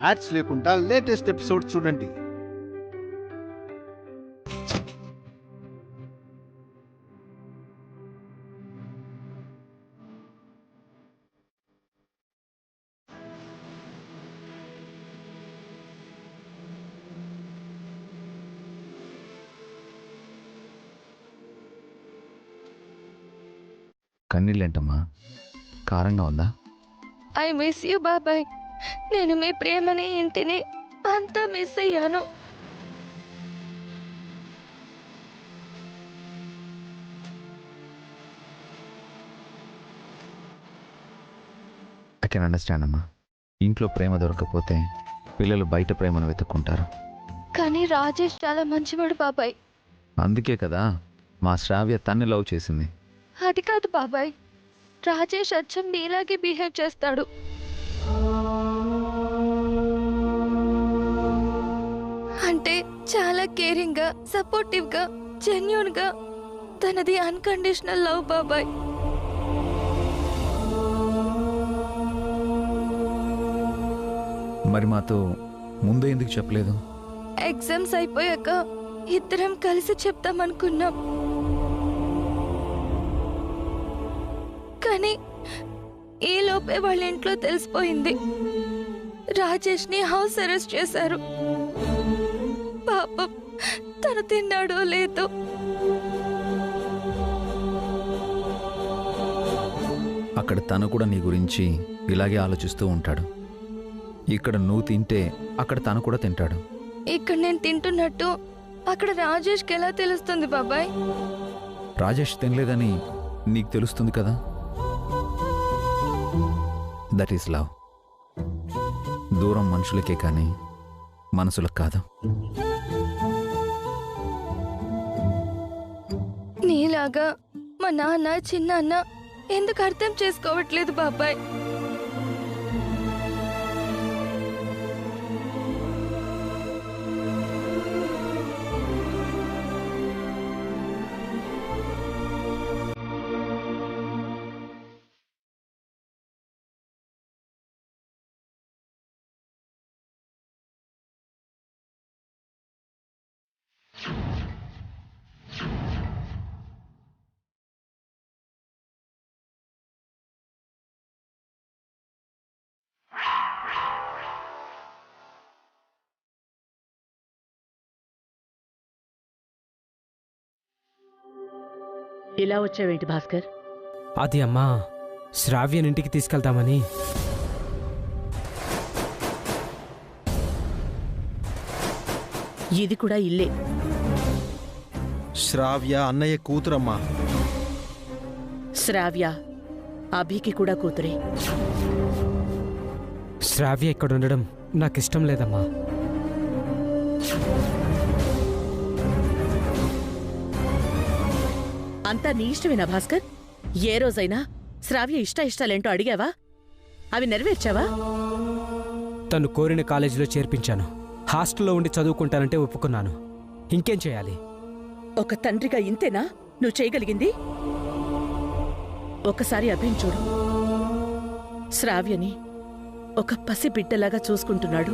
Ads లేకుండా latest episode చూడండి. కన్నీళ్ళేంటమ్మా, కారంగా ఉందా? ఐ మిస్ యూ బాబాయ్. నేను మీ ప్రేమని ఇంటిని అంతా మిస్ అయ్యాను. ఐ కెన్ అండర్స్టాండ్ అమ్మా. ఇంట్లో ప్రేమ దొరకకపోతే పిల్లలు బయట ప్రేమను వెతుక్కుంటారు. కానీ రాజేష్ చాలా మంచివాడు బాబాయ్. అందుకే కదా మా శ్రావ్య తన్ని లవ్ చేసింది. అది కాదు బాబాయ్, రాజేష్ అచ్చం నీలాగే బిహేవ్ చేస్తాడు. అంటే చాలా కేరింగ్ గా, సపోర్టివ్ గా, జెన్యూన్ గా. తనది అన్కండిషనల్ లవ్ బాబాయ్. మరి మాతో ముందే ఎందుకు చెప్పలేదు? ఎగ్జామ్స్ అయిపోయాక ఇద్దరం కలిసి చెప్తామనుకున్నాం. కానీ ఈ లోపే వాళ్ళ ఇంట్లో తెలిసిపోయింది. రాజేష్ ని హౌస్ అరెస్ట్ చేశారు. పాపం తను తిన్నాడో లేదో. అక్కడ తను కూడా నీ గురించి ఇలాగే ఆలోచిస్తూ ఉంటాడు. ఇక్కడ నువ్వు తింటే అక్కడ తను కూడా తింటాడు. ఇక్కడ నేను తింటున్నట్టు అక్కడ రాజేష్కి ఎలా తెలుస్తుంది బాబాయ్? రాజేష్ తినలేదని నీకు తెలుస్తుంది కదా. That is love. దూరం మనుషులకే కానీ మనసులకు కాదు. నీలాగా మా నాన్న చిన్నాన్న ఎందుకు అర్థం చేసుకోవట్లేదు బాబాయ్? ఇలా వచ్చావేంటి భాస్కర్? అది అమ్మా, శ్రావ్యనింటికి తీసుకెళ్తామని. ఇది కూడా ఇల్లే. శ్రావ్య అన్నయ్య కూతురమ్మా. శ్రావ్య అభికి కూడా కూతురే. శ్రావ్య ఇక్కడ ఉండడం నాకు ఇష్టం లేదమ్మా. అంతా నీ ఇష్టమేనా భాస్కర్? ఏ రోజైనా శ్రావ్య ఇష్టాలేంటో అడిగావా? అవి నెరవేర్చావా? తను కోరిన కాలేజీలో చేర్పించాను. హాస్టల్లో ఉండి చదువుకుంటానంటే ఒప్పుకున్నాను. ఇంకేం చేయాలి? ఒక తండ్రిగా ఇంతేనా నువ్వు చేయగలిగింది? ఒకసారి అభిని చూడు. శ్రావ్యని ఒక పసి బిడ్డలాగా చూసుకుంటున్నాడు.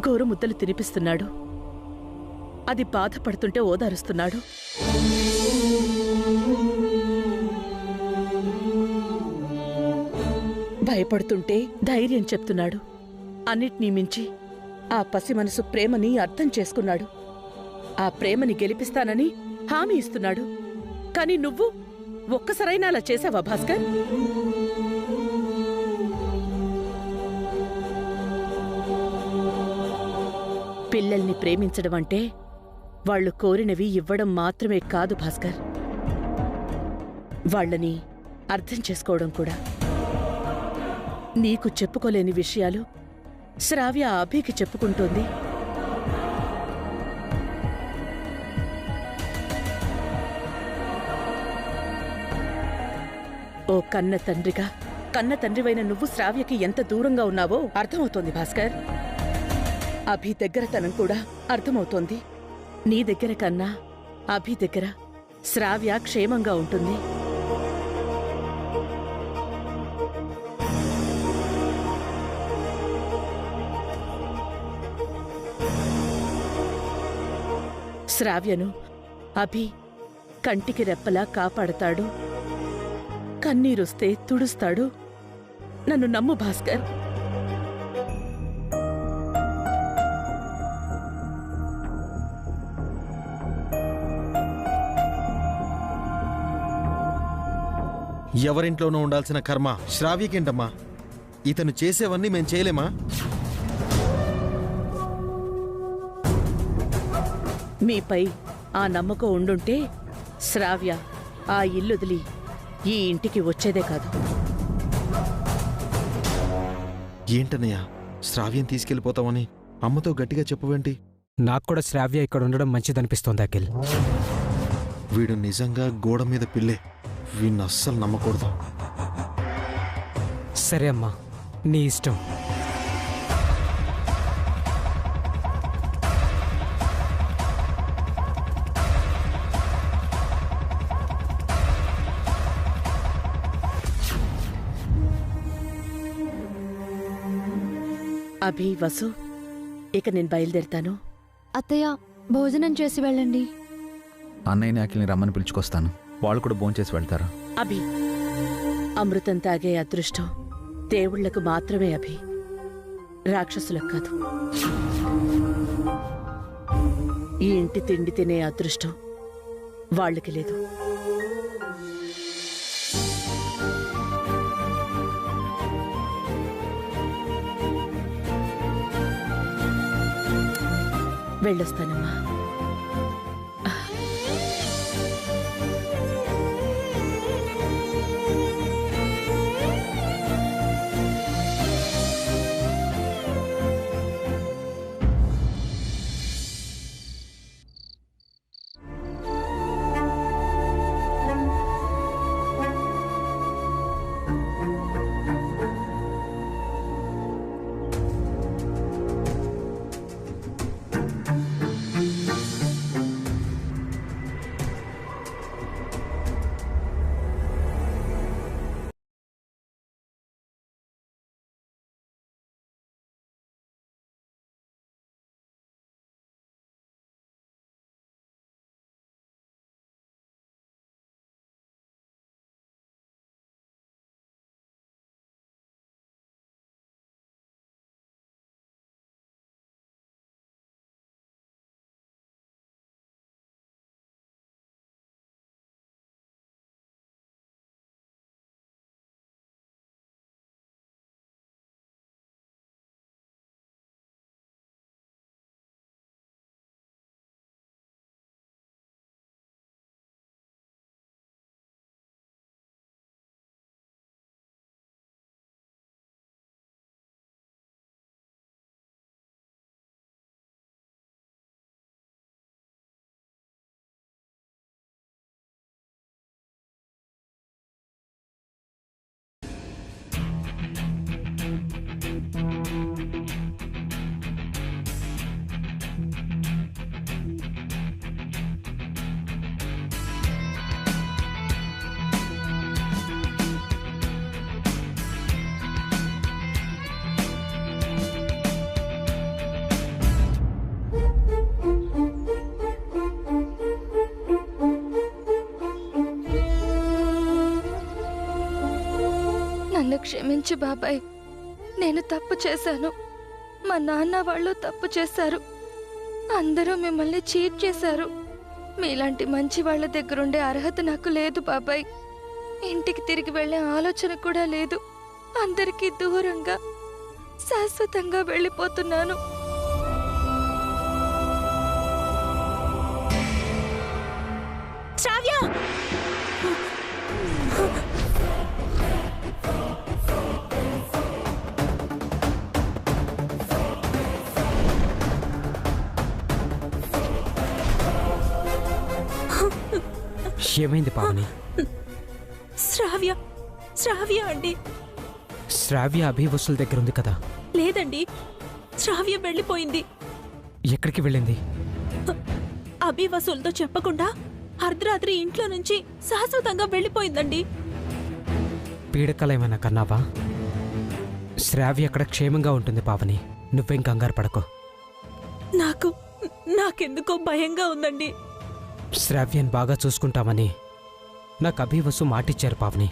గోరు ముద్దలు తినిపిస్తున్నాడు. అది బాధపడుతుంటే ఓదారుస్తున్నాడు. భయపడుతుంటే ధైర్యం చెప్తున్నాడు. అన్నిటినీ మించి ఆ పసి మనసు ప్రేమని అర్థం చేసుకున్నాడు. ఆ ప్రేమని గెలిపిస్తానని హామీ ఇస్తున్నాడు. కాని నువ్వు ఒక్కసారైనా అలా చేశావా భాస్కర్? పిల్లల్ని ప్రేమించడం అంటే వాళ్ళు కోరినవి ఇవ్వడం మాత్రమే కాదు భాస్కర్, వాళ్ళని అర్థం చేసుకోవడం కూడా. నీకు చెప్పుకోలేని విషయాలు శ్రావ్య అభికి చెప్పుకుంటోంది. ఓ కన్న తండ్రివైన నువ్వు శ్రావ్యకి ఎంత దూరంగా ఉన్నావో అర్థమవుతోంది భాస్కర్. అభి దగ్గరతనం కూడా అర్థమవుతోంది. నీ దగ్గర కన్నా అభి దగ్గర శ్రావ్య క్షేమంగా ఉంటుంది. శ్రావ్యను అభి కంటికి రెప్పలా కాపాడతాడు, కన్నీరొస్తే తుడుస్తాడు. నన్ను నమ్ము భాస్కర్. ఎవరింట్లోనూ ఉండాల్సిన కర్మ శ్రావ్యకేంటమ్మా? ఇతను చేసేవన్నీ మేం చేయలేమా? మీపై ఆ నమ్మకం ఉండుంటే శ్రావ్య ఆ ఇల్లుదిలి ఈ ఇంటికి వచ్చేదే కాదు. ఏంటన్నయ్యా, శ్రావ్యం తీసుకెళ్ళిపోతామని అమ్మతో గట్టిగా చెప్పవేంటి? నాకు కూడా శ్రావ్య ఇక్కడ ఉండడం మంచిదనిపిస్తోంది అఖిల్. వీడు నిజంగా గోడ మీద పిల్లే. వీడిని అస్సలు నమ్మకూడదు. సరే అమ్మా, నీ ఇష్టం. అభి, వసు, ఇక నేను బయలుదేరుతాను. అత్తయ్య, భోజనం చేసి వెళ్ళండి. అన్నయ్యని అఖిల్ని రమ్మని పిలుచుకొస్తాను. వాళ్ళు కూడా భోంచేసి వెళ్తారు. అభి, అమృతం తాగే అదృష్టం దేవుళ్లకు మాత్రమే అభి, రాక్షసులకు కాదు. ఈ ఇంటి తిండి తినే అదృష్టం వాళ్ళకి లేదు. వెళ్ళొస్తానమ్మా. నన్ను క్షమించు బాబాయ్. నేను తప్పు చేశాను. మా నాన్న వాళ్ళు తప్పు చేశారు. అందరూ మిమ్మల్ని చీట్ చేశారు. మీలాంటి మంచి వాళ్ళ దగ్గరుండే అర్హత నాకు లేదు బాబాయ్. ఇంటికి తిరిగి వెళ్ళే ఆలోచన కూడా లేదు. అందరికీ దూరంగా శాశ్వతంగా వెళ్ళిపోతున్నాను. శ్రావ్య! ఏమైంది పావని? శ్రావ్య శ్రావ్య అండి. శ్రావ్య అభి వసుల దగ్గర ఉంది కదా? లేదండి, శ్రావ్య వెళ్ళిపోయింది. ఎక్కడికి వెళ్ళింది? అభి వసూల్తో చెప్పకుండా అర్ధరాత్రి ఇంట్లో నుంచి శాశ్వతంగా వెళ్ళిపోయిందండి. పీడకలేమైనా కన్నావా? శ్రావ్య అక్కడ క్షేమంగా ఉంటుంది పావని. నువ్వేం కంగారు పడకు. నాకెందుకో భయంగా ఉందండి. శ్రావ్యాన్ని బాగా చూసుకుంటామని నాకు అభివసు మాటిచ్చారు పావని.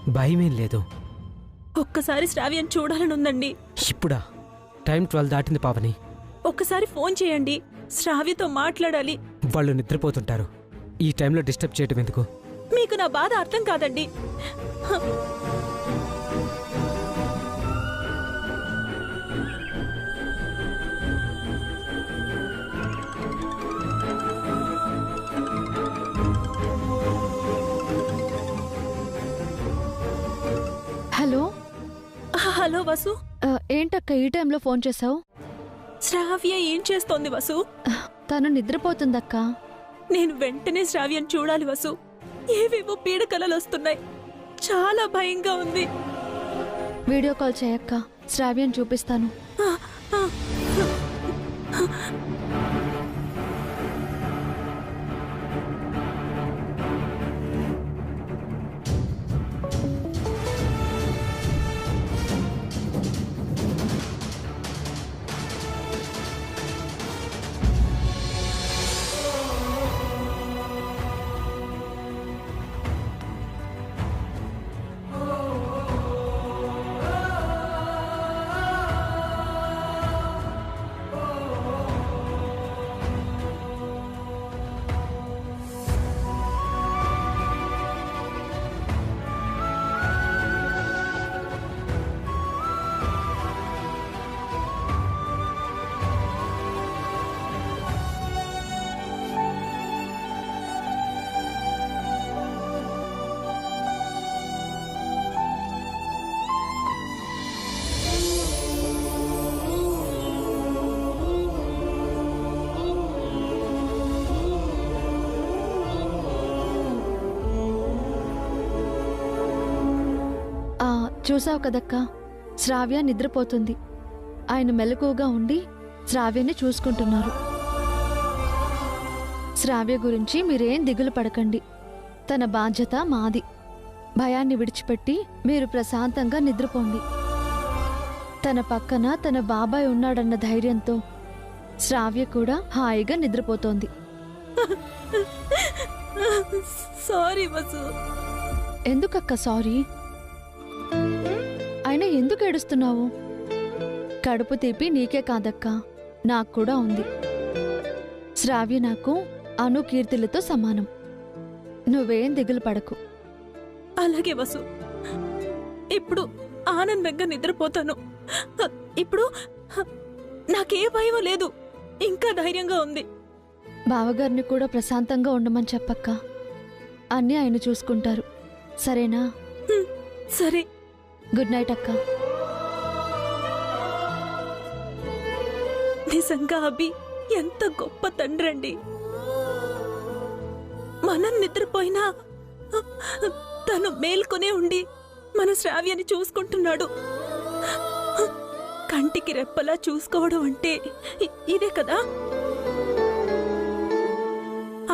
భయమేం లేదు. ఒక్కసారి శ్రావ్యం చూడాలనుందండి. ఇప్పుడా? టైం 12 దాటింది పావని. ఒక్కసారి ఫోన్ చేయండి, శ్రావ్యతో మాట్లాడాలి. వాళ్ళు నిద్రపోతుంటారు. ఈ టైంలో డిస్టర్బ్ చేయడం ఎందుకు? మీకు నా బాధ అర్థం కాదండి. హలో. హలో వసు. ఏంటక్క ఈ టైంలో ఫోన్ చేసావు? శ్రావ్య ఏం చేస్తోంది వసు? తను నిద్రపోతుందక్క. నేను వెంటనే శ్రావ్యం చూడాలి వసు. ఏవేవో పీడకలలు వస్తున్నాయి. చాలా భయంగా ఉంది. వీడియో కాల్ చేయక్క, శ్రావ్యం చూపిస్తాను. ఆ, ఆ. చూసావు కదక్క, శ్రావ్య నిద్రపోతుంది. ఆయన మెలకువగా ఉండి శ్రావ్యని చూసుకుంటున్నారు. శ్రావ్య గురించి మీరేం దిగులు పడకండి. తన బాధ్యత మాది. భయాన్ని విడిచిపెట్టి మీరు ప్రశాంతంగా నిద్రపోండి. తన పక్కన తన బాబాయ్ ఉన్నాడన్న ధైర్యంతో శ్రావ్య కూడా హాయిగా నిద్రపోతోంది. సారీ వసు. ఎందుకక్క సారీ? అయినా ఎందుకు ఏడుస్తున్నావు? కడుపు తీపి నీకే కాదక్కా, నాకు కూడా ఉంది. శ్రావ్య నాకు అను కీర్తిలతో సమానం. నువ్వేం దిగులు పడకు. అలాగే వసు. ఇప్పుడు ఆనందంగా నిద్రపోతాను. ఇప్పుడు నాకే భయం లేదు. ఇంకా ధైర్యంగా ఉంది. బావగారిని కూడా ప్రశాంతంగా ఉండమని చెప్పక్క. అన్నీ ఆయన చూసుకుంటారు. సరేనా? సరే. గుడ్ నైట్ అక్క. నిజంగా అభి ఎంత గొప్ప తండ్రండి. మనం నిద్రపోయినా తను మేల్కొనే ఉండి మన శ్రావ్యాన్ని చూసుకుంటున్నాడు. కంటికి రెప్పలా చూసుకోవడం అంటే ఇదే కదా.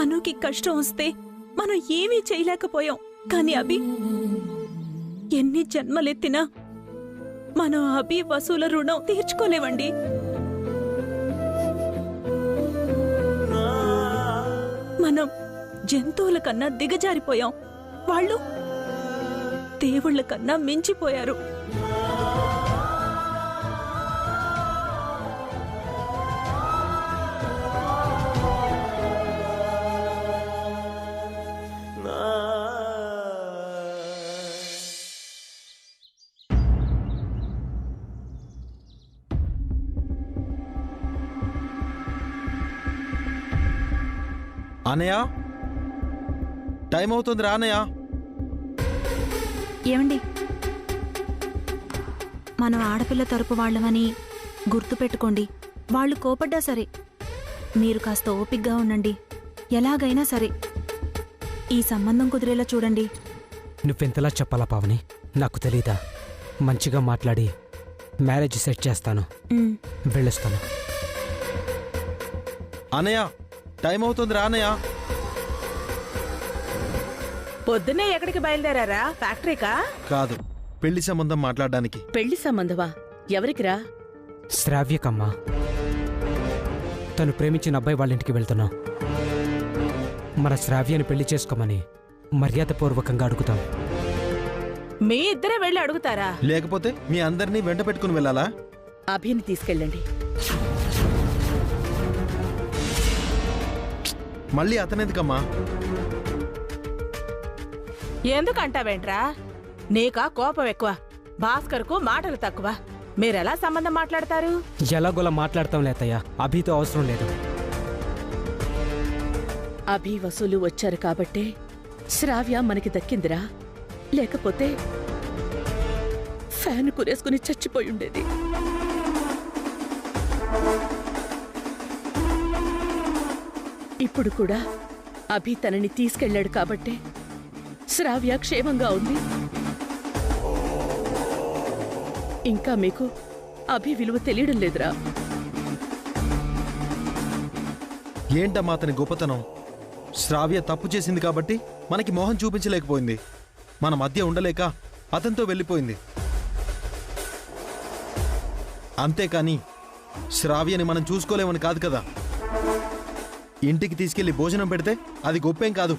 అనుకి కష్టం వస్తే మనం ఏమీ చేయలేకపోయాం. కానీ అభి ఎన్ని జన్మలెత్తినా మనం అభి వసూల రుణం తీర్చుకోలేవండి. మనం జంతువుల కన్నా దిగజారిపోయాం. వాళ్ళు దేవుళ్ళ కన్నా మించిపోయారు. అనయ్య, టైం అవుతుంది రా అనయ్య. ఏమండి, మనం ఆడపిల్ల తరపు వాళ్ళమని గుర్తుపెట్టుకోండి. వాళ్ళు కోపడ్డా సరే మీరు కాస్త ఓపిగ్గా ఉండండి. ఎలాగైనా సరే ఈ సంబంధం కుదిరేలా చూడండి. నువ్వెంతలా చెప్పాలా పావని? నాకు తెలీదా? మంచిగా మాట్లాడి మ్యారేజ్ సెట్ చేస్తాను. వెళ్ళొస్తాను. అనయ్య, టైం అవుతుంది రా అనయ్య. పొద్దున్నే ఎక్కడికి బయలుదేరారా? ఫ్యాక్టరీకా? కాదు, పెళ్లి సంబంధం మాట్లాడడానికి. పెళ్లి సంబంధమా? ఎవరికిరా? శ్రావ్యకమ్మా. తను ప్రేమించిన అబ్బాయి వాళ్ళ ఇంటికి వెళ్తున్నాం. మన శ్రావ్యాన్ని పెళ్లి చేసుకోమని మర్యాదపూర్వకంగా అడుగుతాం. మీ ఇద్దరే వెళ్ళి అడుగుతారా? లేకపోతే మీ అందరినీ వెంట పెట్టుకుని వెళ్ళాలా? అభిని తీసుకెళ్ళండి. మళ్ళీ అతనెందుకమ్మా? ఎందుకంటావేంట్రా? నీకా కోపం ఎక్కువ, భాస్కర్కు మాటలు తక్కువ. మీరెలా సంబంధం మాట్లాడతారు? ఎలాగోలా మాట్లాడతాం లేతయ్య, అభితో అవసరం లేదు. అభి వసూలు వచ్చారు కాబట్టే శ్రావ్య మనకి దక్కిందిరా. లేకపోతే ఫ్యాన్ కురేసుకుని చచ్చిపోయుండేది. ఇప్పుడు కూడా అభి తనని తీసుకెళ్ళాడు కాబట్టే శ్రావ్య క్షేమంగా ఉంది. ఇంకా మీకు అభి విలువ తెలియడం లేదురా. ఏంటమ్మా అతని గొప్పతనం? శ్రావ్య తప్పు చేసింది కాబట్టి మనకి మోహం చూపించలేకపోయింది. మన మధ్య ఉండలేక అతనితో వెళ్ళిపోయింది. అంతేకాని శ్రావ్యని మనం చూసుకోలేమని కాదు కదా. ఇంటికి తీసుకెళ్లి భోజనం పెడితే అది గొప్పేం కాదు.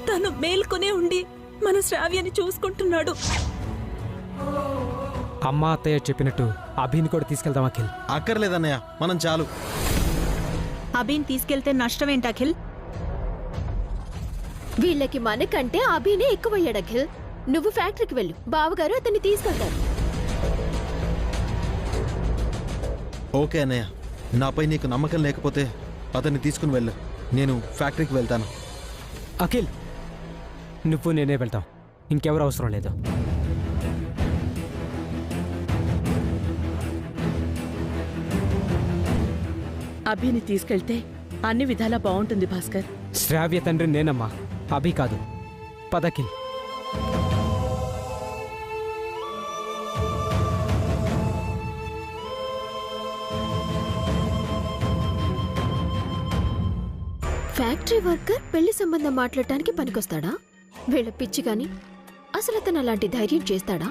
తను మేల్కొనే ఉండి మన శ్రావ్యాన్ని చూసుకుంటున్నాడు. అమ్మ అత్తయ్య చెప్పినట్టు అభిని కూడా తీసుకెళ్దాం అఖిల్. అక్కర్లేదన్నయ్య, మనం చాలు. అభిని తీసుకెళ్తే నష్టమేంటి అఖిల్? వీళ్ళకి మనకంటే అభినే ఎక్కువయ్యాడు అఖిల్. నువ్వు ఫ్యాక్టరీకి వెళ్ళు, బావగారు అతన్ని తీసుకెళ్తారు. ఓకే అన్నయ్య, నాపై నీకు నమ్మకం లేకపోతే అతన్ని తీసుకుని వెళ్ళు. నేను ఫ్యాక్టరీకి వెళ్తాను. అఖిల్, నువ్వు నేనే వెళ్తాం, ఇంకెవరు అవసరం లేదు. అభిని తీసుకెళ్తే అన్ని విధాలా బాగుంటుంది భాస్కర్. శ్రావ్య తండ్రి నేనమ్మా, అభి కాదు. పదఖిల్. ఫ్యాక్టరీ వర్కర్ పెళ్లి సంబంధం మాట్లాడటానికి పనికొస్తాడా? వీళ్ళ పిచ్చి గాని అసలు అతను అలాంటి ధైర్యం చేస్తాడా?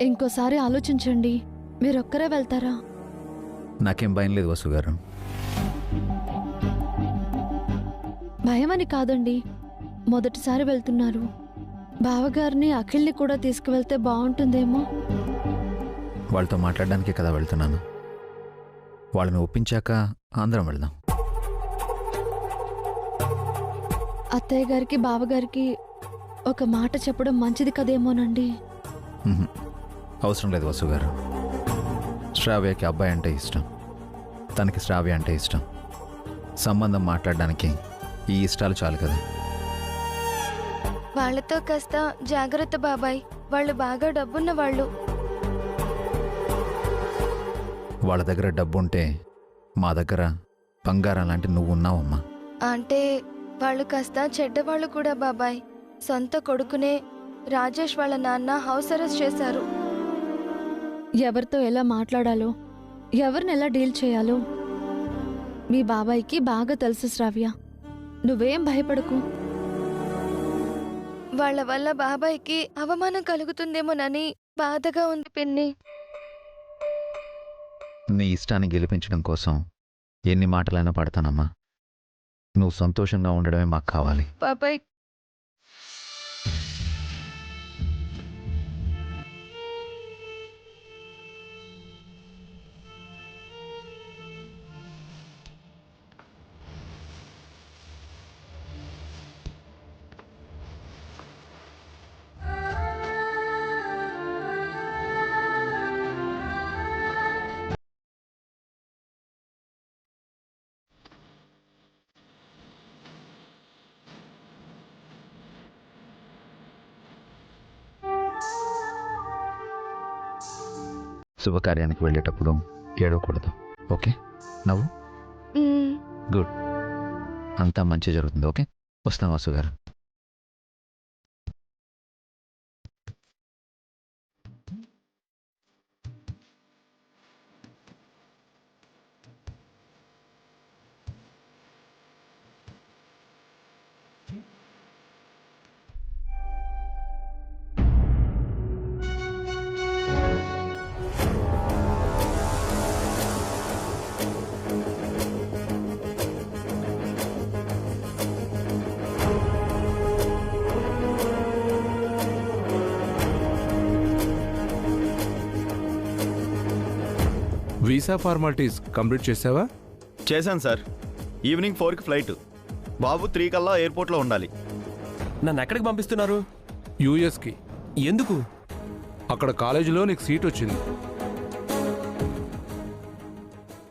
ఇంకోసారి ఆలోచించండి. మీరొక్కరే వెళ్తారా? నాకేం భయం లేదు వసు గారు. భయమని కాదండి, మొదటిసారి వెళ్తున్నారు. బావగారిని అఖిల్ని కూడా తీసుకువెళ్తే బాగుంటుందేమో. వాళ్ళతో మాట్లాడడానికే కదా వెళ్తున్నాను. వాళ్ళని ఒప్పించాక ఆంధ్రం వెళ్దాం. అత్తయ్య గారికి బావగారికి ఒక మాట చెప్పడం మంచిది కదేమోనండి. అవసరం లేదు వసు గారు. శ్రావ్యకి అబ్బాయి అంటే ఇష్టం, తనకి శ్రావ్య అంటే ఇష్టం. సంబంధం మాట్లాడడానికి ఈ ఇష్టాలు చాలు కదా. వాళ్ళతో కాస్త జాగ్రత్త బాబాయ్, వాళ్ళు బాగా డబ్బున్న వాళ్ళు. వాళ్ళ దగ్గర డబ్బుంటే మా దగ్గర బంగారం లాంటి నువ్వు ఉన్నావమ్మా. అంటే వాళ్ళు కాస్త చెడ్డవాళ్ళు కూడా బాబాయ్. సొంత కొడుకునే రాజేష్ వాళ్ళ నాన్న హౌస్ అరెస్ట్ చేశారు. ఎవరితో ఎలా మాట్లాడాలో, ఎవరిని ఎలా డీల్ చేయాలో మీ బాబాయ్కి బాగా తెలుసు శ్రావ్య. నువ్వేం భయపడకు. వాళ్ళ వల్ల బాబాయ్కి అవమానం కలుగుతుందేమోనని బాధగా ఉంది పిన్ని. నీ ఇష్టాన్ని గెలిపించడం కోసం ఎన్ని మాటలైనా పడతానమ్మా. నువ్వు సంతోషంగా ఉండడమే మాకు కావాలి. బాబాయ్, శుభకార్యానికి వెళ్ళేటప్పుడు ఏడవకూడదు, ఓకే? నవ్వు. మ్మ్. గుడ్. అంతా మంచి జరుగుతుంది. ఓకే, వస్తాం వాసు గారు. వీసా ఫార్మాలిటీస్ కంప్లీట్ చేసావా? చేశాను సార్. ఈవినింగ్ 4కి ఫ్లైట్. బాబు 3 కల్లా ఎయిర్పోర్ట్లో ఉండాలి. నన్ను ఎక్కడికి పంపిస్తున్నారు? యూఎస్కి. ఎందుకు? అక్కడ కాలేజీలో నీకు సీట్ వచ్చింది.